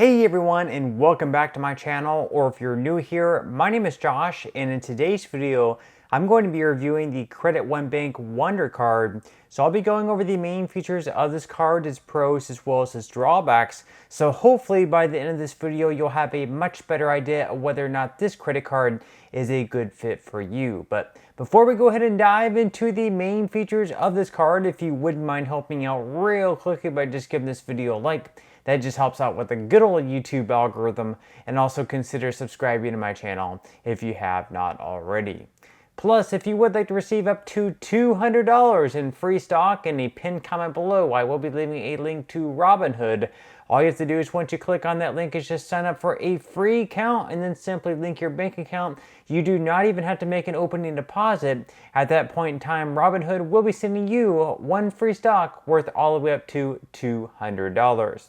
Hey everyone, and welcome back to my channel, or if you're new here, my name is Josh, and in today's video I'm going to be reviewing the Credit One Bank Wonder Card. So I'll be going over the main features of this card, its pros as well as its drawbacks. So hopefully by the end of this video you'll have a much better idea of whether or not this credit card is a good fit for you. But before we go ahead and dive into the main features of this card, if you wouldn't mind helping out real quickly by just giving this video a like, that just helps out with the good old YouTube algorithm, and also consider subscribing to my channel if you have not already. Plus, if you would like to receive up to $200 in free stock, in a pinned comment below, I will be leaving a link to Robinhood. All you have to do is once you click on that link is just sign up for a free account and then simply link your bank account. You do not even have to make an opening deposit. At that point in time, Robinhood will be sending you one free stock worth all the way up to $200.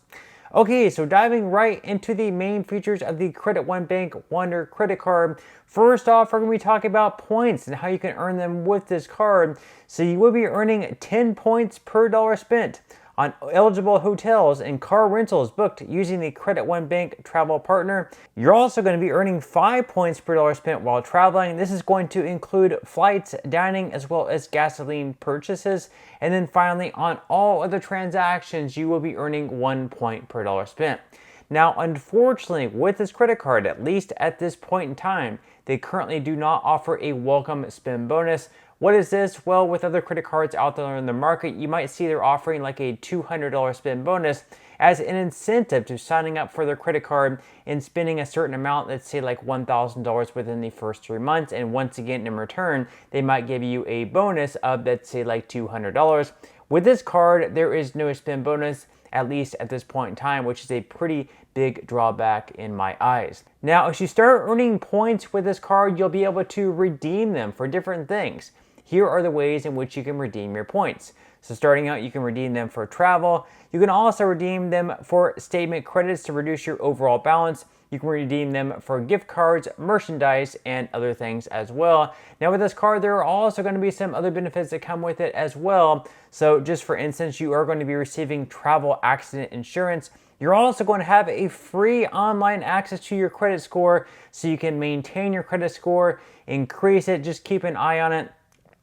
Okay, so diving right into the main features of the Credit One Bank Wonder credit card. First off, we're going to be talking about points and how you can earn them with this card. So you will be earning 10 points per dollar spent on eligible hotels and car rentals booked using the Credit One Bank travel partner. You're also going to be earning 5 points per dollar spent while traveling. This is going to include flights, dining, as well as gasoline purchases. And then finally, on all other transactions, you will be earning 1 point per dollar spent. Now, unfortunately, with this credit card, at least at this point in time, they currently do not offer a welcome spend bonus. What is this? Well, with other credit cards out there in the market, you might see they're offering like a $200 spend bonus as an incentive to signing up for their credit card and spending a certain amount, let's say like $1,000 within the first 3 months. And once again, in return, they might give you a bonus of, let's say, like $200. With this card, there is no spend bonus, at least at this point in time, which is a pretty big drawback in my eyes. Now, as you start earning points with this card, you'll be able to redeem them for different things. Here are the ways in which you can redeem your points. So starting out, you can redeem them for travel. You can also redeem them for statement credits to reduce your overall balance. You can redeem them for gift cards, merchandise, and other things as well. Now with this card, there are also going to be some other benefits that come with it as well. So just for instance, you are going to be receiving travel accident insurance. You're also going to have a free online access to your credit score so you can maintain your credit score, increase it, just keep an eye on it,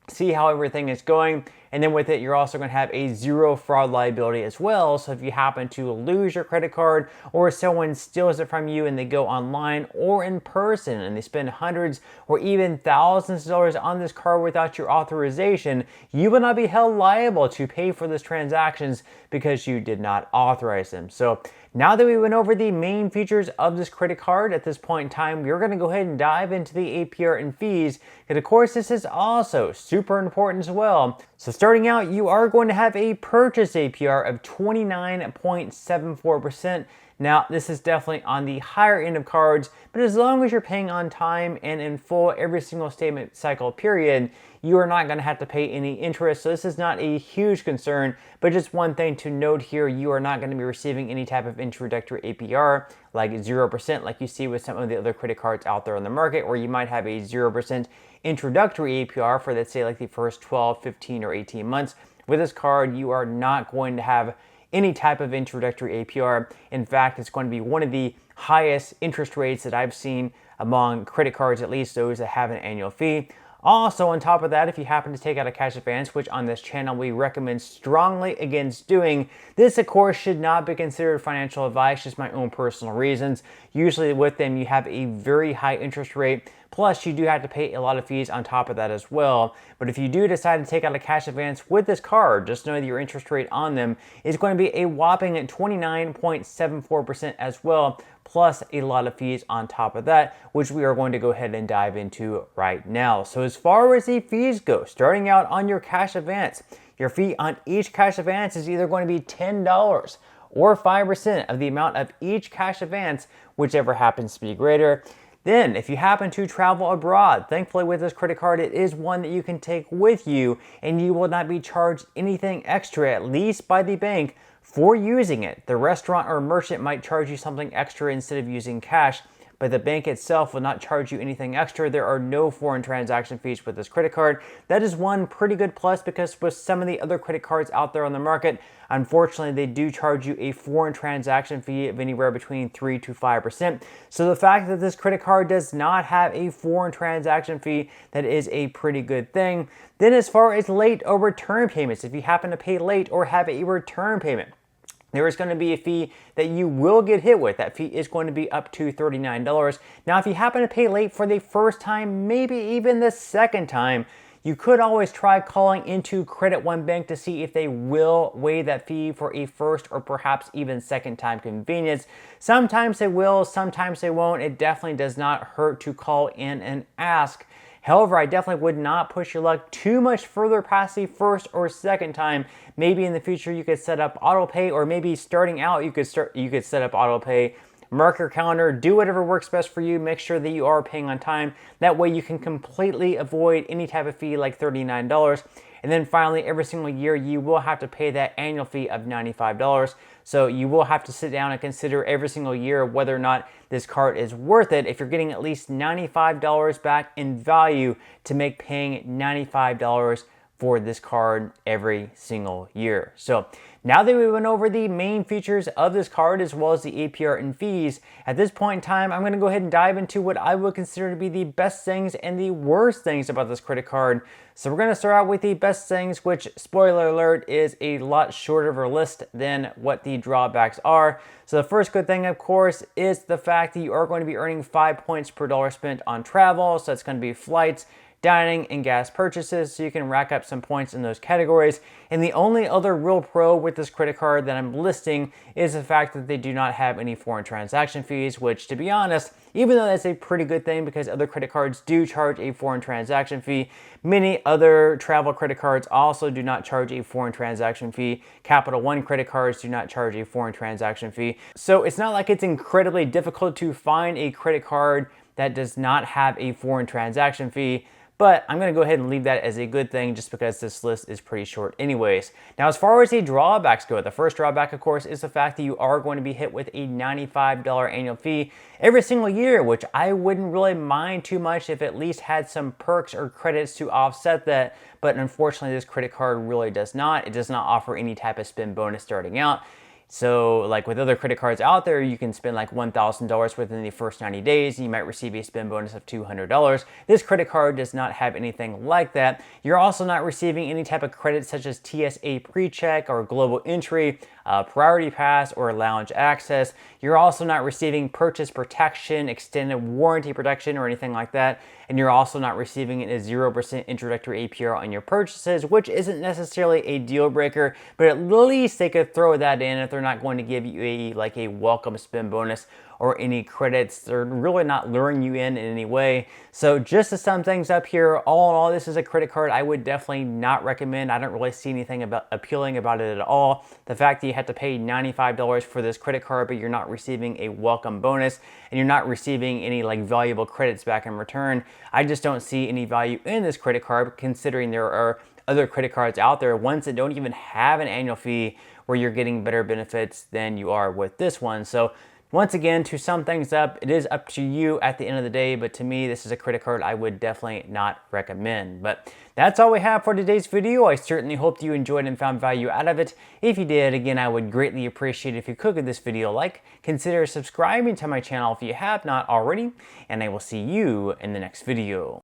see how everything is going. And then with it, you're also going to have a zero fraud liability as well. So if you happen to lose your credit card, or someone steals it from you and they go online or in person and they spend hundreds or even thousands of dollars on this card without your authorization, you will not be held liable to pay for those transactions because you did not authorize them. So now that we went over the main features of this credit card, at this point in time, we're going to go ahead and dive into the APR and fees. And of course, this is also super important as well. So starting out, you are going to have a purchase APR of 29.74%. Now, this is definitely on the higher end of cards, but as long as you're paying on time and in full every single statement cycle period, you are not going to have to pay any interest. So this is not a huge concern, but just one thing to note here, you are not going to be receiving any type of introductory APR like 0% like you see with some of the other credit cards out there on the market, where you might have a 0% introductory APR for, let's say, like the first 12, 15, or 18 months. With this card, you are not going to have any type of introductory APR. In fact, it's going to be one of the highest interest rates that I've seen among credit cards, at least those that have an annual fee. Also, on top of that, if you happen to take out a cash advance, which on this channel we recommend strongly against doing, this of course should not be considered financial advice, just my own personal reasons. Usually with them, you have a very high interest rate, plus you do have to pay a lot of fees on top of that as well. But if you do decide to take out a cash advance with this card, just know that your interest rate on them is going to be a whopping 29.74% as well, plus a lot of fees on top of that, which we are going to go ahead and dive into right now. So as far as the fees go, starting out on your cash advance, your fee on each cash advance is either going to be $10 or 5% of the amount of each cash advance, whichever happens to be greater. Then, if you happen to travel abroad, thankfully with this credit card, it is one that you can take with you and you will not be charged anything extra, at least by the bank, for using it. The restaurant or merchant might charge you something extra instead of using cash, but the bank itself will not charge you anything extra. There are no foreign transaction fees with this credit card. That is one pretty good plus, because with some of the other credit cards out there on the market, unfortunately, they do charge you a foreign transaction fee of anywhere between 3 to 5%. So the fact that this credit card does not have a foreign transaction fee, that is a pretty good thing. Then as far as late or return payments, if you happen to pay late or have a return payment, there is going to be a fee that you will get hit with. That fee is going to be up to $39. Now, if you happen to pay late for the first time, maybe even the second time, you could always try calling into Credit One Bank to see if they will waive that fee for a first or perhaps even second time convenience. Sometimes they will, sometimes they won't. It definitely does not hurt to call in and ask. However, I definitely would not push your luck too much further past the first or second time. Maybe in the future you could set up auto pay, or maybe starting out you could set up auto pay. Mark your calendar, do whatever works best for you. Make sure that you are paying on time. That way you can completely avoid any type of fee like $39. And then finally, every single year you will have to pay that annual fee of $95. So you will have to sit down and consider every single year whether or not this card is worth it if you're getting at least $95 back in value to make paying $95 for this card every single year. So now that we went over the main features of this card as well as the APR and fees, at this point in time, I'm going to go ahead and dive into what I would consider to be the best things and the worst things about this credit card. So we're going to start out with the best things, which, spoiler alert, is a lot shorter of a list than what the drawbacks are. So the first good thing, of course, is the fact that you are going to be earning 5 points per dollar spent on travel. So it's going to be flights, dining, and gas purchases, so you can rack up some points in those categories. And the only other real pro with this credit card that I'm listing is the fact that they do not have any foreign transaction fees, which, to be honest, even though that's a pretty good thing because other credit cards do charge a foreign transaction fee, many other travel credit cards also do not charge a foreign transaction fee. Capital One credit cards do not charge a foreign transaction fee. So it's not like it's incredibly difficult to find a credit card that does not have a foreign transaction fee. But I'm going to go ahead and leave that as a good thing just because this list is pretty short anyways. Now, as far as the drawbacks go, the first drawback, of course, is the fact that you are going to be hit with a $95 annual fee every single year, which I wouldn't really mind too much if it at least had some perks or credits to offset that. But unfortunately, this credit card really does not. It does not offer any type of spend bonus starting out. So like with other credit cards out there, you can spend like $1,000 within the first 90 days. And you might receive a spend bonus of $200. This credit card does not have anything like that. You're also not receiving any type of credits such as TSA PreCheck or Global Entry, Priority Pass, or Lounge Access. You're also not receiving purchase protection, extended warranty protection, or anything like that. And you're also not receiving a 0% introductory APR on your purchases, which isn't necessarily a deal breaker, but at least they could throw that in if they're not going to give you a welcome spend bonus or any credits. They're really not luring you in any way. So just to sum things up here, all in all, this is a credit card I would definitely not recommend. I don't really see anything appealing about it at all. The fact that you have to pay $95 for this credit card, but you're not receiving a welcome bonus and you're not receiving any like valuable credits back in return, I just don't see any value in this credit card, considering there are other credit cards out there, ones that don't even have an annual fee, where you're getting better benefits than you are with this one. So once again, to sum things up, it is up to you at the end of the day, but to me, this is a credit card I would definitely not recommend. But that's all we have for today's video. I certainly hope you enjoyed and found value out of it. If you did, again, I would greatly appreciate it if you could give this video a like, consider subscribing to my channel if you have not already, and I will see you in the next video.